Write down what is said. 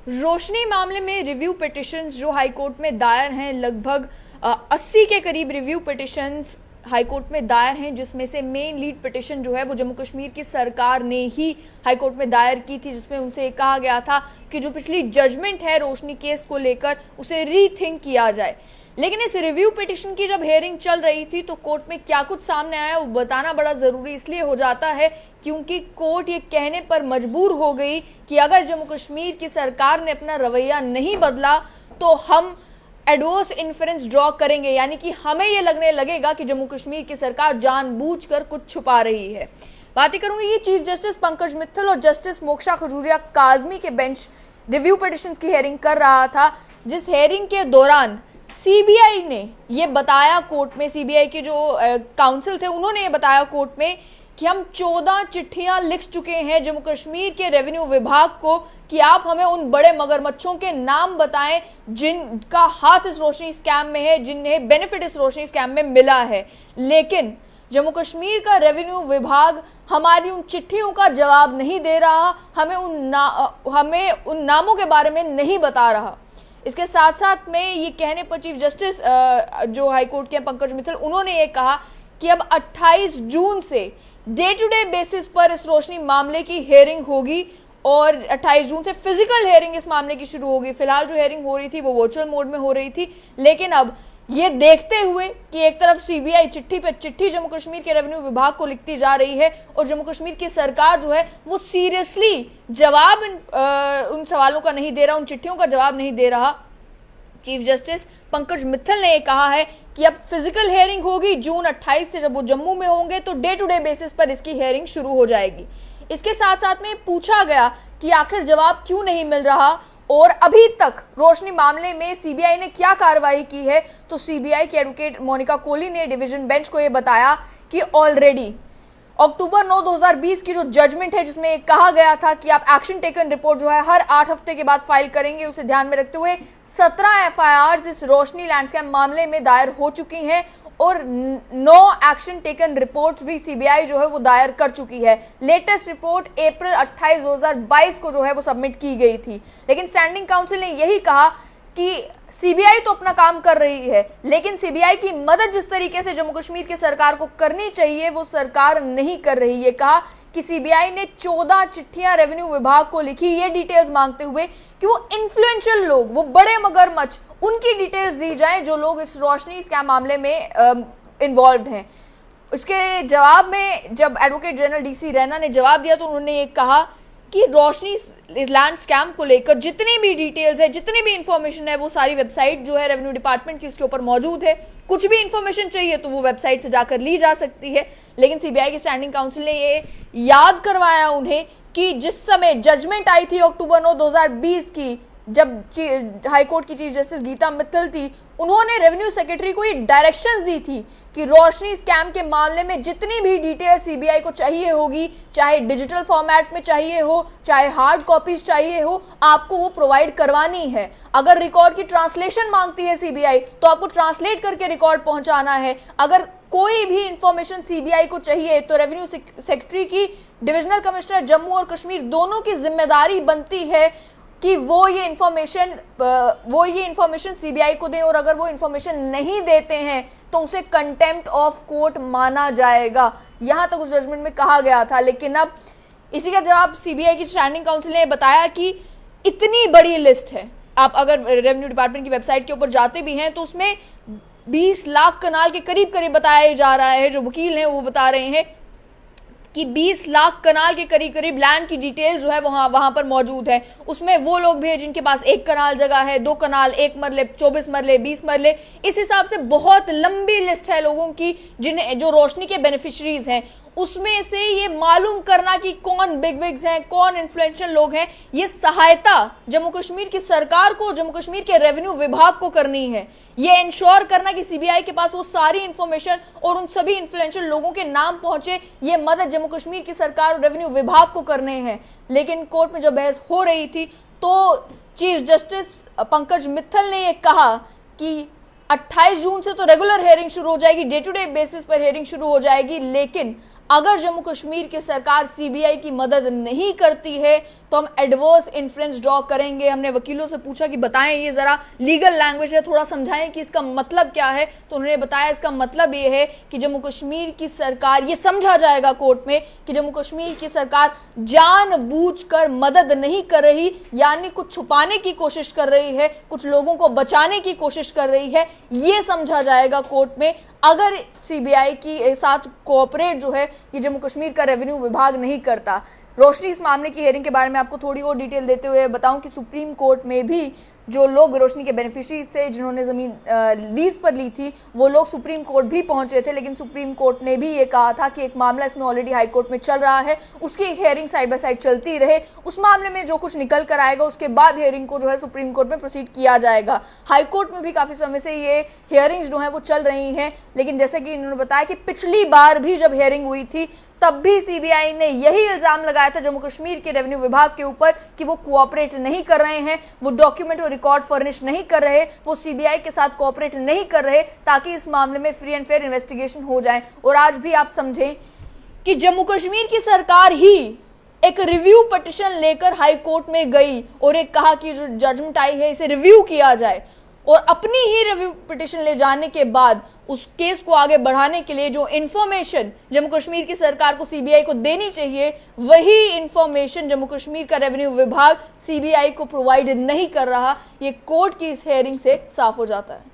रोशनी मामले में review petitions जो हाईकोर्ट में दायर हैं, लगभग 80 के करीब रिव्यू पिटिशंस हाईकोर्ट में दायर हैं, जिसमें से मेन लीड पिटिशन जो है वो जम्मू कश्मीर की सरकार ने ही हाईकोर्ट में दायर की थी, जिसमें उनसे कहा गया था कि जो पिछली जजमेंट है रोशनी केस को लेकर उसे रीथिंक किया जाए। लेकिन इस रिव्यू पिटिशन की जब हेयरिंग चल रही थी तो कोर्ट में क्या कुछ सामने आया वो बताना बड़ा जरूरी इसलिए हो जाता है क्योंकि कोर्ट ये कहने पर मजबूर हो गई कि अगर जम्मू कश्मीर की सरकार ने अपना रवैया नहीं बदला तो हम एडवर्स इन्फरेंस ड्रॉ करेंगे, यानी कि हमें ये लगने लगेगा कि जम्मू कश्मीर की सरकार जानबूझकर कुछ छुपा रही है। बात करूंगी ये चीफ जस्टिस पंकज मित्तल और जस्टिस मोक्षा खजूरिया काजमी के बेंच रिव्यू पिटिशन की हेयरिंग कर रहा था, जिस हेयरिंग के दौरान सीबीआई ने ये बताया कोर्ट में, सीबीआई के जो काउंसिल थे उन्होंने ये बताया कोर्ट में कि हम 14 चिट्ठियां लिख चुके हैं जम्मू कश्मीर के रेवेन्यू विभाग को कि आप हमें उन बड़े मगरमच्छों के नाम बताएं जिनका हाथ इस रोशनी स्कैम में है, जिन्हें बेनिफिट इस रोशनी स्कैम में मिला है। लेकिन जम्मू कश्मीर का रेवेन्यू विभाग हमारी उन चिट्ठियों का जवाब नहीं दे रहा, हमें उन नामों के बारे में नहीं बता रहा। इसके साथ साथ में ये कहने पर चीफ जस्टिस जो हाईकोर्ट के पंकज मित्तल उन्होंने ये कहा कि अब 28 जून से डे टू डे बेसिस पर इस रोशनी मामले की हेयरिंग होगी और 28 जून से फिजिकल हेयरिंग इस मामले की शुरू होगी। फिलहाल जो हेयरिंग हो रही थी वो वर्चुअल मोड में हो रही थी, लेकिन अब ये देखते हुए कि एक तरफ सीबीआई चिट्ठी पे चिट्ठी जम्मू कश्मीर के रेवेन्यू विभाग को लिखती जा रही है और जम्मू कश्मीर की सरकार जो है वो सीरियसली जवाब उन सवालों का नहीं दे रहा, उन चिट्ठियों का जवाब नहीं दे रहा। चीफ जस्टिस पंकज मित्तल ने कहा है कि अब फिजिकल हेयरिंग होगी जून 28 से, जब वो जम्मू में होंगे तो डे टू डे बेसिस पर इसकी हेयरिंग शुरू हो जाएगी। इसके साथ साथ में पूछा गया कि आखिर जवाब क्यों नहीं मिल रहा और अभी तक रोशनी मामले में सीबीआई ने क्या कार्रवाई की है, तो सीबीआई की एडवोकेट मोनिका कोहली ने डिवीजन बेंच को यह बताया कि ऑलरेडी अक्टूबर 9, 2020 की जो जजमेंट है जिसमें कहा गया था कि आप एक्शन टेकन रिपोर्ट जो है हर 8 हफ्ते के बाद फाइल करेंगे, उसे ध्यान में रखते हुए 17 एफआईआर इस रोशनी लैंडस्केप मामले में दायर हो चुकी हैं और 9 एक्शन टेकन रिपोर्ट्स भी सीबीआई जो है वो दायर कर चुकी है। लेटेस्ट रिपोर्ट अप्रैल 28, 2022 को जो है वो सबमिट की गई थी। लेकिन स्टैंडिंग काउंसिल ने यही कहा कि सीबीआई तो अपना काम कर रही है, लेकिन सीबीआई की मदद जिस तरीके से जम्मू कश्मीर की सरकार को करनी चाहिए वो सरकार नहीं कर रही। ये कहा कि सीबीआई ने 14 चिट्ठियां रेवेन्यू विभाग को लिखी, ये डिटेल्स मांगते हुए कि वो इन्फ्लुएंशियल लोग, वो बड़े मगरमच्छ, उनकी डिटेल्स दी जाए जो लोग इस रोशनी स्कैम मामले में इन्वॉल्व हैं। इसके जवाब में जब एडवोकेट जनरल डीसी रैना ने जवाब दिया तो उन्होंने ये कहा कि रोशनी लैंड स्कैम को लेकर जितनी भी डिटेल्स है, जितनी भी इंफॉर्मेशन है, वो सारी वेबसाइट जो है रेवेन्यू डिपार्टमेंट की उसके ऊपर मौजूद है। कुछ भी इंफॉर्मेशन चाहिए तो वो वेबसाइट से जाकर ली जा सकती है। लेकिन सीबीआई की स्टैंडिंग काउंसिल ने ये याद करवाया उन्हें कि जिस समय जजमेंट आई थी अक्टूबर 9, 2020 की, जब हाईकोर्ट की चीफ जस्टिस गीता मित्तल थी, उन्होंने रेवेन्यू सेक्रेटरी को ये डायरेक्शंस दी थी कि रोशनी स्कैम के मामले में जितनी भी डिटेल सीबीआई को चाहिए होगी, चाहे डिजिटल फॉर्मेट में चाहिए हो, चाहे हार्ड कॉपीज चाहिए हो, आपको वो प्रोवाइड करवानी है। अगर रिकॉर्ड की ट्रांसलेशन मांगती है सीबीआई तो आपको ट्रांसलेट करके रिकॉर्ड पहुंचाना है। अगर कोई भी इंफॉर्मेशन सीबीआई को चाहिए तो रेवेन्यू सेक्रेटरी की डिविजनल कमिश्नर जम्मू और कश्मीर दोनों की जिम्मेदारी बनती है कि वो ये इंफॉर्मेशन सीबीआई को दें और अगर वो इंफॉर्मेशन नहीं देते हैं तो उसे कंटेम्प्ट ऑफ कोर्ट माना जाएगा। यहां तक उस जजमेंट में कहा गया था। लेकिन अब इसी का जवाब सीबीआई की स्टैंडिंग काउंसिल ने बताया कि इतनी बड़ी लिस्ट है, आप अगर रेवेन्यू डिपार्टमेंट की वेबसाइट के ऊपर जाते भी हैं तो उसमें 20 लाख कनाल के करीब करीब बताया जा रहा है। जो वकील हैं वो बता रहे हैं कि 20 लाख कनाल के करीब करीब लैंड की डिटेल्स जो है वहां पर मौजूद है। उसमें वो लोग भी हैं जिनके पास 1 कनाल जगह है, 2 कनाल, 1 मरले, 24 मरले, 20 मरले, इस हिसाब से बहुत लंबी लिस्ट है लोगों की जिन्हें जो रोशनी के बेनिफिशरीज हैं। उसमें से ये मालूम करना कि कौन बिगविग्स हैं, कौन इन्फ्लुएंशियल लोग हैं, ये सहायता जम्मू कश्मीर की सरकार को, जम्मू कश्मीर के रेवेन्यू विभाग को करनी है। ये इंश्योर करना कि सीबीआई के पास वो सारी इंफॉर्मेशन और उन सभी इन्फ्लुएंशियल लोगों के नाम पहुंचे, ये मदद जम्मू कश्मीर की सरकार और रेवेन्यू विभाग को करने हैं। लेकिन कोर्ट में जब बहस हो रही थी तो चीफ जस्टिस पंकज मित्तल ने यह कहा कि 28 जून से तो रेगुलर हेयरिंग शुरू हो जाएगी, डे टू डे बेसिस पर हेयरिंग शुरू हो जाएगी, लेकिन अगर जम्मू कश्मीर की सरकार सीबीआई की मदद नहीं करती है तो हम एडवर्स इन्फ्लुएंस ड्रॉ करेंगे। हमने वकीलों से पूछा कि बताएं ये जरा लीगल लैंग्वेज है, थोड़ा समझाएं कि इसका मतलब क्या है। तो उन्होंने बताया इसका मतलब ये है कि जम्मू कश्मीर की सरकार, ये समझा जाएगा कोर्ट में कि जम्मू कश्मीर की सरकार जानबूझकर मदद नहीं कर रही, यानी कुछ छुपाने की कोशिश कर रही है, कुछ लोगों को बचाने की कोशिश कर रही है, ये समझा जाएगा कोर्ट में अगर सीबीआई की साथ कोऑपरेट जो है ये जम्मू कश्मीर का रेवेन्यू विभाग नहीं करता। रोशनी, इस मामले की हियरिंग के बारे में आपको थोड़ी और डिटेल देते हुए बताऊं कि सुप्रीम कोर्ट में भी जो लोग रोशनी के बेनिफिशियरीज थे, जिन्होंने जमीन लीज पर ली थी, वो लोग सुप्रीम कोर्ट भी पहुंचे थे, लेकिन सुप्रीम कोर्ट ने भी ये कहा था कि एक मामला इसमें ऑलरेडी हाई कोर्ट में चल रहा है, उसकी हियरिंग साइड बाय साइड चलती रहे, उस मामले में जो कुछ निकल कर आएगा उसके बाद हियरिंग को जो है सुप्रीम कोर्ट में प्रोसीड किया जाएगा। हाई कोर्ट में भी काफी समय से ये हियरिंग्स जो है वो चल रही हैं, लेकिन जैसे कि इन्होंने बताया कि पिछली बार भी जब हियरिंग हुई थी तब भी सीबीआई ने यही इल्जाम लगाया था जम्मू कश्मीर के रेवेन्यू विभाग के ऊपर कि वो कोऑपरेट नहीं कर रहे हैं, वो डॉक्यूमेंट और रिकॉर्ड फर्निश नहीं कर रहे, वो सीबीआई के साथ कोऑपरेट नहीं कर रहे ताकि इस मामले में फ्री एंड फेयर इन्वेस्टिगेशन हो जाए। और आज भी आप समझें कि जम्मू कश्मीर की सरकार ही एक रिव्यू पिटीशन लेकर हाई कोर्ट में गई और एक कहा कि जो जजमेंट आई है इसे रिव्यू किया जाए, और अपनी ही रिव्यू पिटीशन ले जाने के बाद उस केस को आगे बढ़ाने के लिए जो इंफॉर्मेशन जम्मू कश्मीर की सरकार को सीबीआई को देनी चाहिए, वही इंफॉर्मेशन जम्मू कश्मीर का रेवेन्यू विभाग सीबीआई को प्रोवाइड नहीं कर रहा। ये कोर्ट की इस हियरिंग से साफ हो जाता है।